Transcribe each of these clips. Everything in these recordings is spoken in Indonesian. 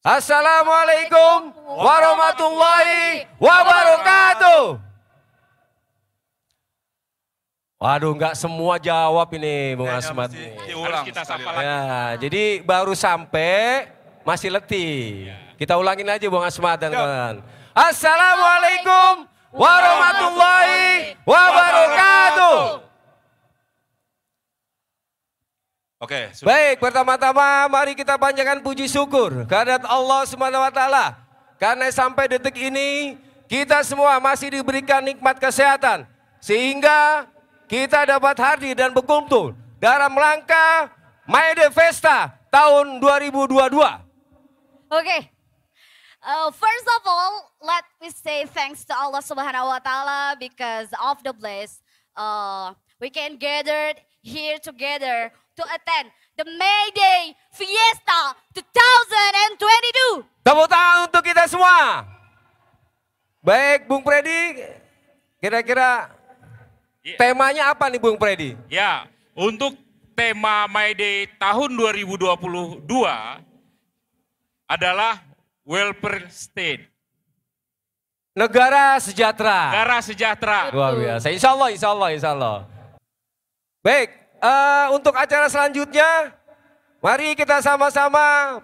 Assalamualaikum warahmatullahi wabarakatuh. Waduh, nggak semua jawab ini Bung Asmat. Harus kita sapa lagi. Ya, jadi baru sampai masih letih. Kita ulangin aja Bung Asmat dan kawan. Assalamualaikum warahmatullahi wabarakatuh. Oke, Baik, pertama-tama mari kita panjatkan puji syukur kehadirat Allah Subhanahu wa taala. Karena sampai detik ini kita semua masih diberikan nikmat kesehatan sehingga kita dapat hadir dan berkumpul dalam rangka May Day Festa tahun 2022. Okay. First of all, let me say thanks to Allah Subhanahu wa taala because of the bliss we can gather here together to attend the May Day Fiesta 2022. Tepuk tangan untuk kita semua. Baik, Bung Freddy, kira-kira temanya apa nih Bung Freddy? ya untuk tema May Day tahun 2022 adalah welfare state. Negara sejahtera. Negara sejahtera. Luar biasa. Insya Allah. Baik, untuk acara selanjutnya, mari kita sama-sama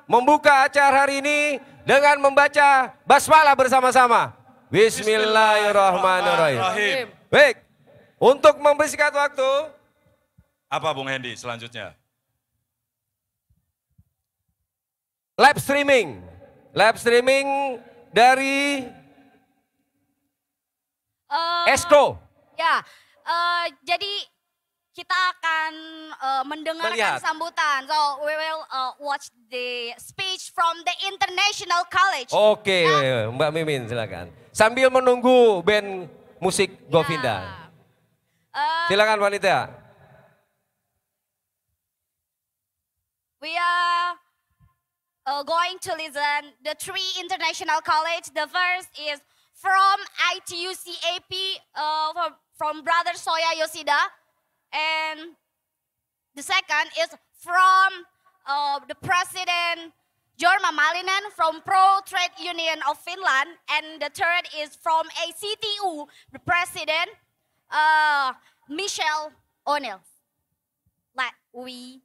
membuka acara hari ini dengan membaca basmalah bersama-sama. Bismillahirrahmanirrahim. Baik, untuk membersihkan waktu, Apa Bung Hendy selanjutnya? live streaming dari Esko. Ya, jadi kita akan mendengarkan Melihat. sambutan. So we will watch the speech from the International College. Oke, Mbak Mimin silakan. Sambil menunggu band musik Govinda. Silakan wanita. We are going to listen the three international college. The first is from ITUCAP from Brother Soya Yoshida, and the second is from the President Jorma Malinen from Pro Trade Union of Finland, and the third is from ACTU, the President Michelle O'Neill. Let we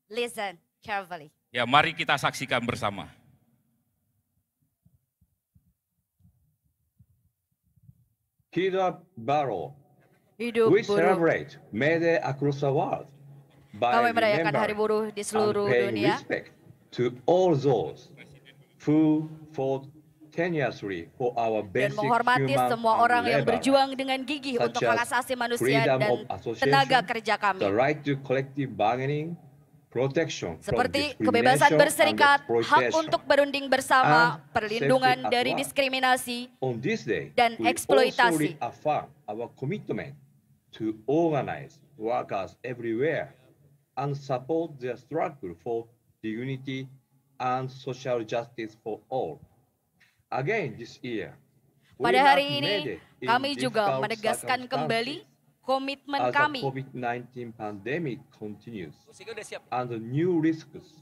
listen carefully. Ya, mari kita saksikan bersama. Hidup baru. Hidup We buruh. celebrate May Day across the world by Kami merayakan Hari Buruh di remembering seluruh and paying dunia respect to all those who fought tenuously for our dan basic menghormati human semua and orang yang labor berjuang dengan gigih such untuk as hak asasi manusia freedom dan of association, tenaga kerja kami. the right to collective bargaining, protection from Seperti kebebasan discrimination berserikat, and hak exploitation. untuk berunding bersama, And perlindungan safety at dari work. diskriminasi. On this day, dan we eksploitasi. also reaffirm our commitment to organize workers everywhere and support their struggle for dignity and social justice for all. Again this year, we Pada mark hari May ini, Day in kami juga difficult menegaskan kembali circumstances komitmen as the kami COVID-19 pandemic continues Musiknya udah siap. and the new risks.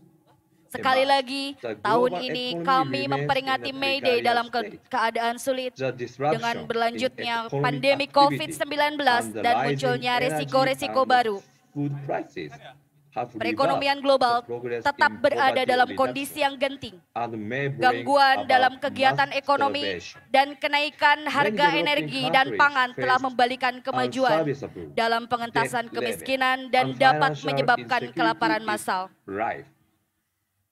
sekali lagi, The tahun global ini economy kami remains memperingati in a May Day precarious dalam state. keadaan sulit The disruption dengan in berlanjutnya economic pandemi activity COVID-19 and the dan rising munculnya energy resiko-resiko and baru. food prices have Perekonomian reversed global the progress tetap in berada poverty dalam reduction kondisi yang genting. and may bring Gangguan about dalam kegiatan mass ekonomi starvation. dan kenaikan harga developing energi dan countries pangan telah face membalikan kemajuan unserviceable dalam pengentasan debt level kemiskinan dan and dapat financial menyebabkan insecurity kelaparan is massal. rife.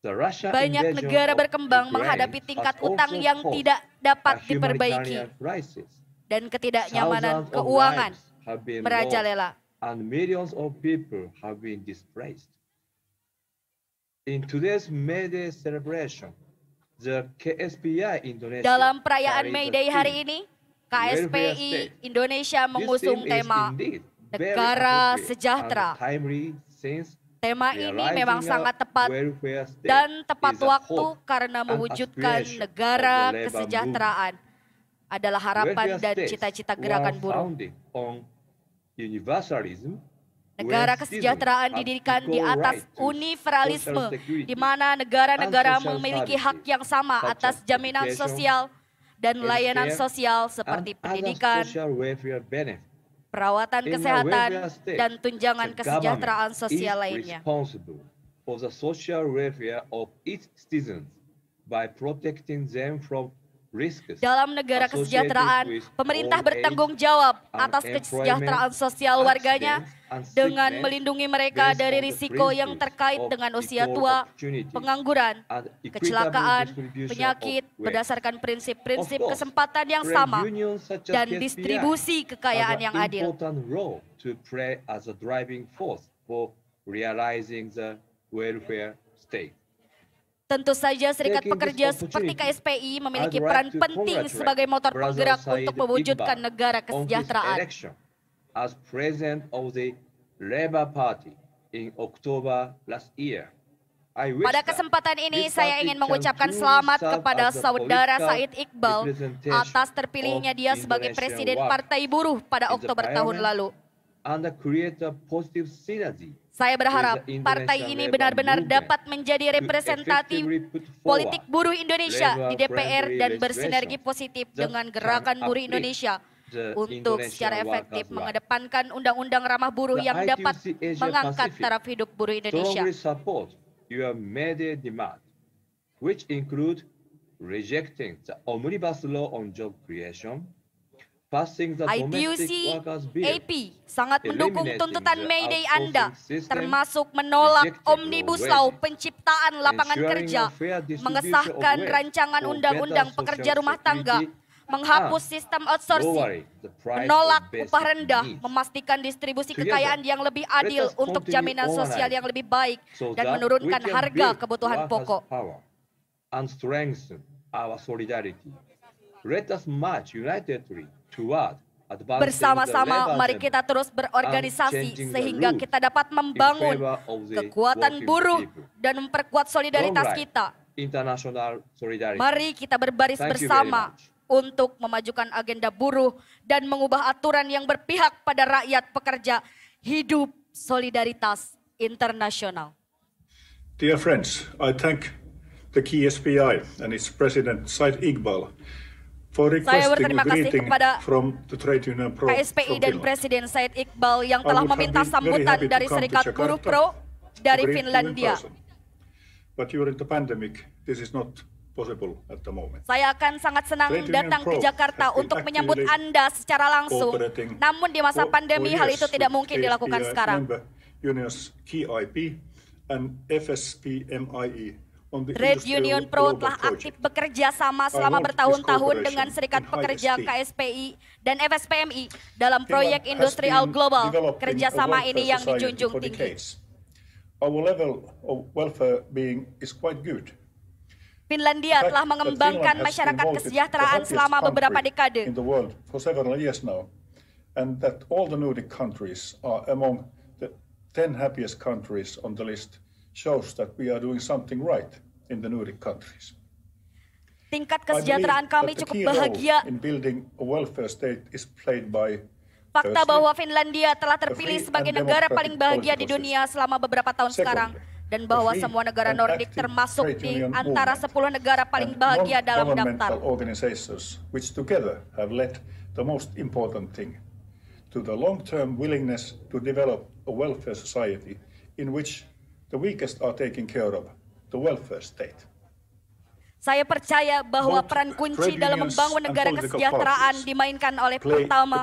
The Russian Banyak invasion negara of berkembang Ukraine menghadapi has tingkat also utang yang caused tidak a dapat diperbaiki humanitarian crisis. dan ketidaknyamanan Thousands of keuangan lives have been merajalela. lost and millions of people have been displaced. In today's May Day celebration, the KSPI Indonesia Dalam perayaan carries May the Day hari theme, ini, Welfare KSPI State. Indonesia This mengusung theme is tema indeed very Negara appropriate Sejahtera. and timely since Tema ini realizing memang a sangat tepat welfare state dan tepat is a waktu hope karena and mewujudkan aspiration negara of the labor kesejahteraan adalah harapan Welfare dan states cita-cita were gerakan buruh. founded on universalism, Negara kesejahteraan didirikan di atas universalisme, di mana negara-negara memiliki hak yang sama atas jaminan sosial dan layanan sosial seperti pendidikan, perawatan kesehatan, dan tunjangan kesejahteraan sosial lainnya. For the social welfare of its citizens by protecting them from risks. Dalam negara kesejahteraan, pemerintah bertanggung jawab atas kesejahteraan sosial warganya dengan melindungi mereka dari risiko yang terkait dengan usia tua, pengangguran, kecelakaan, penyakit berdasarkan prinsip-prinsip kesempatan yang sama dan distribusi kekayaan yang adil. Welfare state. Tentu saja serikat pekerja seperti KSPI memiliki peran penting sebagai motor penggerak untuk mewujudkan negara kesejahteraan. As president of the Labour Party in October last year, pada kesempatan ini saya ingin mengucapkan selamat kepada saudara Said Iqbal atas terpilihnya dia sebagai presiden Partai Buruh pada Oktober tahun lalu. Saya berharap partai ini benar-benar dapat menjadi representatif politik buruh Indonesia di DPR dan bersinergi positif dengan gerakan buruh Indonesia untuk secara efektif mengedepankan undang-undang ramah buruh yang dapat mengangkat taraf hidup buruh Indonesia. Which include rejecting the omnibus law on job creation, ITUC AP sangat mendukung tuntutan May Day Anda, termasuk menolak Omnibus Law penciptaan lapangan kerja, mengesahkan rancangan undang-undang pekerja rumah tangga, menghapus sistem outsourcing, menolak upah rendah, memastikan distribusi kekayaan yang lebih adil untuk jaminan sosial yang lebih baik, dan menurunkan harga kebutuhan pokok. And strengthen our solidarity. Let us march unitedly toward bersama-sama mari kita terus berorganisasi sehingga kita dapat membangun kekuatan buruh dan memperkuat solidaritas kita. Mari kita berbaris bersama untuk memajukan agenda buruh dan mengubah aturan yang berpihak pada rakyat pekerja. Hidup solidaritas internasional. Dear friends, I thank the KSPI and its president Said Iqbal for requesting a greeting from the trade union pro KSPI dan Presiden Said Iqbal yang telah meminta sambutan dari Serikat Buruh Pro dari Finlandia. But during the pandemic, this is not possible at the moment. Saya akan sangat senang datang ke Jakarta untuk menyambut Anda secara langsung. Namun di masa pandemi hal itu tidak mungkin dilakukan sekarang. Unions KIP and FSPMIE. Trade Union Pro telah aktif bekerja sama selama bertahun-tahun dengan Serikat Pekerja KSPI dan FSPMI dalam proyek industrial global. Kerjasama ini yang dijunjung tinggi. Our level of welfare being is quite good. Finlandia telah mengembangkan masyarakat kesejahteraan selama beberapa dekade. In the world for several years now, and that all the Nordic countries are among the 10 happiest countries on the list. Shows that we are doing something right in the Nordic countries. Tingkat kesejahteraan kami cukup bahagia. In building a welfare state is played by fakta bahwa Finlandia telah terpilih sebagai negara paling bahagia di dunia selama beberapa tahun sekarang, dan bahwa semua negara Nordik termasuk di antara 10 negara paling bahagia dalam daftar. Organizations which together have led the most important thing to the long-term willingness to develop a welfare society in which the weakest are taken care of, the welfare state. Saya percaya bahwa peran kunci dalam membangun negara kesejahteraan dimainkan oleh pertama,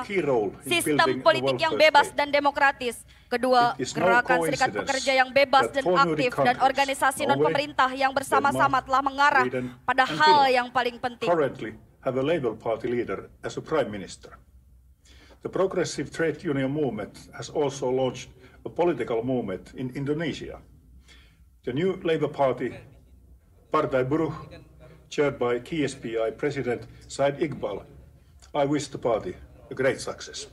sistem politik yang bebas dan demokratis. Kedua, gerakan serikat pekerja yang bebas dan aktif dan organisasi non-pemerintah yang bersama-sama telah mengarah pada hal yang paling penting. Currently have a Labour Party leader as a Prime Minister. The progressive trade union movement has also launched a political movement in Indonesia. The new Labour Party, Partai Buruh, chaired by KSPI President Said Iqbal, I wish the party a great success.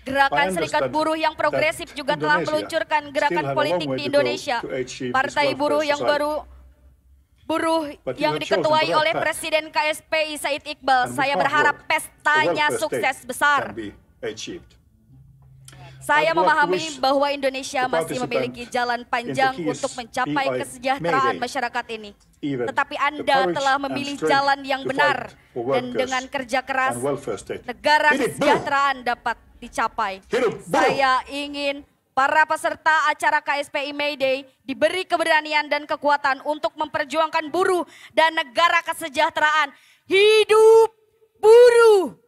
Gerakan Serikat Buruh yang progresif juga telah meluncurkan gerakan politik di Indonesia. Partai Buruh yang yang diketuai oleh Presiden KSPI Said Iqbal. Saya berharap pestanya sukses besar. Saya I would like to memahami wish bahwa Indonesia the masih participant memiliki jalan panjang in the untuk Keys mencapai PI kesejahteraan May Day masyarakat ini. event Tetapi the Anda courage telah and memilih strength jalan yang to benar fight for dan workers dengan kerja keras, and welfare state. negara Hit it, boom! kesejahteraan dapat dicapai. Hit it, boom! Saya ingin para peserta acara KSPI May Day diberi keberanian dan kekuatan untuk memperjuangkan buruh dan negara kesejahteraan. Hidup buruh!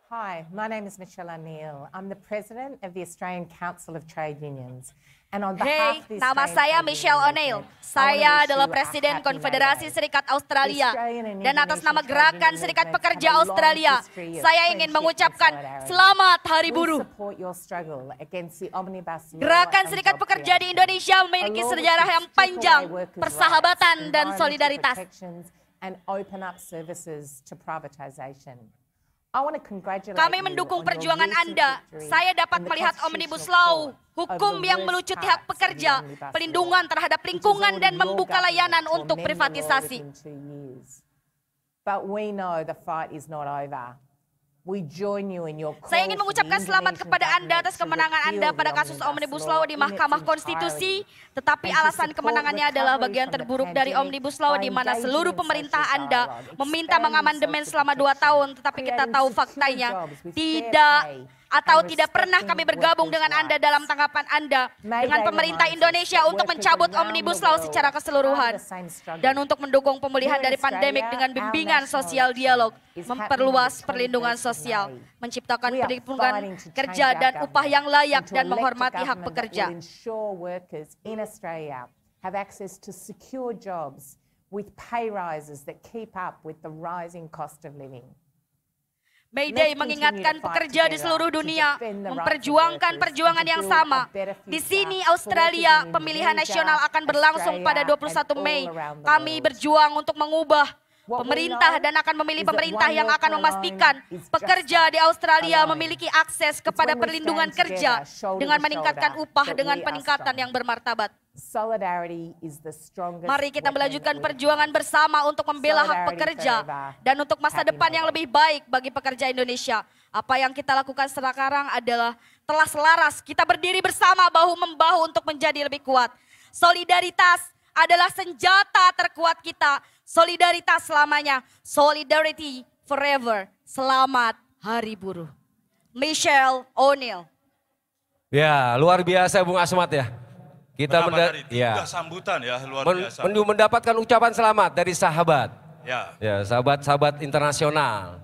Hi, my name is Michelle O'Neill. I'm the president of the Australian Council of Trade Unions. And on behalf of the Nama Australian saya Trade Michelle Union O'Neill. Movement, I wanna Saya wish adalah you a Presiden happy Konfederasi May Day. Serikat Australia. Australian and Dan atas nama Indonesian Gerakan trade Serikat union Pekerja movements have a long Australia, history of saya ingin friendship and mengucapkan solidarity. selamat Hari We Buruh. support your struggle against the omnibus law Gerakan and Serikat job Pekerja di creation. Indonesia memiliki A law which sejarah would yang strip panjang, away workers' persahabatan rights, dan environmental solidaritas. protections, and open up services to privatisation. I want to congratulate Kami you mendukung on your perjuangan recent Anda. victory Saya dapat in the melihat Constitutional Omnibus Law, Court hukum over the yang worst melucuti parts hak of the pekerja, Omnibus Law, pelindungan terhadap which has lingkungan dan ordered your membuka layanan government to untuk amend the law privatisasi. within 2 years. But we know the fight is not over. We join you in your call Saya ingin for the mengucapkan selamat Indonesian kepada Anda government atas to kemenangan repeal Anda the pada kasus Omnibus Law di in its Mahkamah entirety, Konstitusi, tetapi and to alasan support kemenangannya adalah recovery bagian from the terburuk dari pandemic Omnibus Law by di mana engaging seluruh in pemerintah social Anda dialogue, meminta expanding mengamandemen social selama 2 protection, tahun, tetapi kita creating tahu secure faktanya jobs with fair tidak pay, atau and tidak pernah kami respecting bergabung workers' dengan Anda rights. dalam tanggapan Anda May dengan Day pemerintah reminds us Indonesia that untuk workers mencabut around Omnibus the Law world secara keseluruhan are the same struggle. dan untuk mendukung pemulihan Here in dari pandemik Australia, dengan our bimbingan national sosial election dialog, is memperluas happening on the perlindungan 21st of sosial, May. menciptakan We are perlindungan fighting to kerja change our dan upah yang layak government dan and to elect a menghormati hak government that pekerja. will ensure workers in Australia have access to secure jobs with pay rises that keep up with the rising cost of living. May Day mengingatkan pekerja di seluruh dunia memperjuangkan perjuangan yang sama. Di sini Australia, pemilihan nasional akan berlangsung pada 21 Mei. Kami berjuang untuk mengubah pemerintah dan akan memilih pemerintah yang akan memastikan pekerja di Australia memiliki akses kepada perlindungan kerja dengan meningkatkan upah dengan peningkatan yang bermartabat. Solidarity is the strongest Mari kita weapon melanjutkan that we perjuangan bersama untuk membela hak Solidarity pekerja forever. dan untuk masa Happy depan May yang Day. lebih baik bagi pekerja Indonesia. Apa yang kita lakukan sekarang adalah telah selaras. Kita berdiri bersama bahu-membahu untuk menjadi lebih kuat. Solidaritas adalah senjata terkuat kita. Solidaritas selamanya. Solidarity forever. Selamat Hari Buruh. Michelle O'Neill. Ya, luar biasa Bung Asmat ya. Kita Berapa tadi? ya, Tiga sambutan ya, luar biasa. mendapatkan ucapan selamat dari sahabat. Ya. Ya, sahabat-sahabat internasional.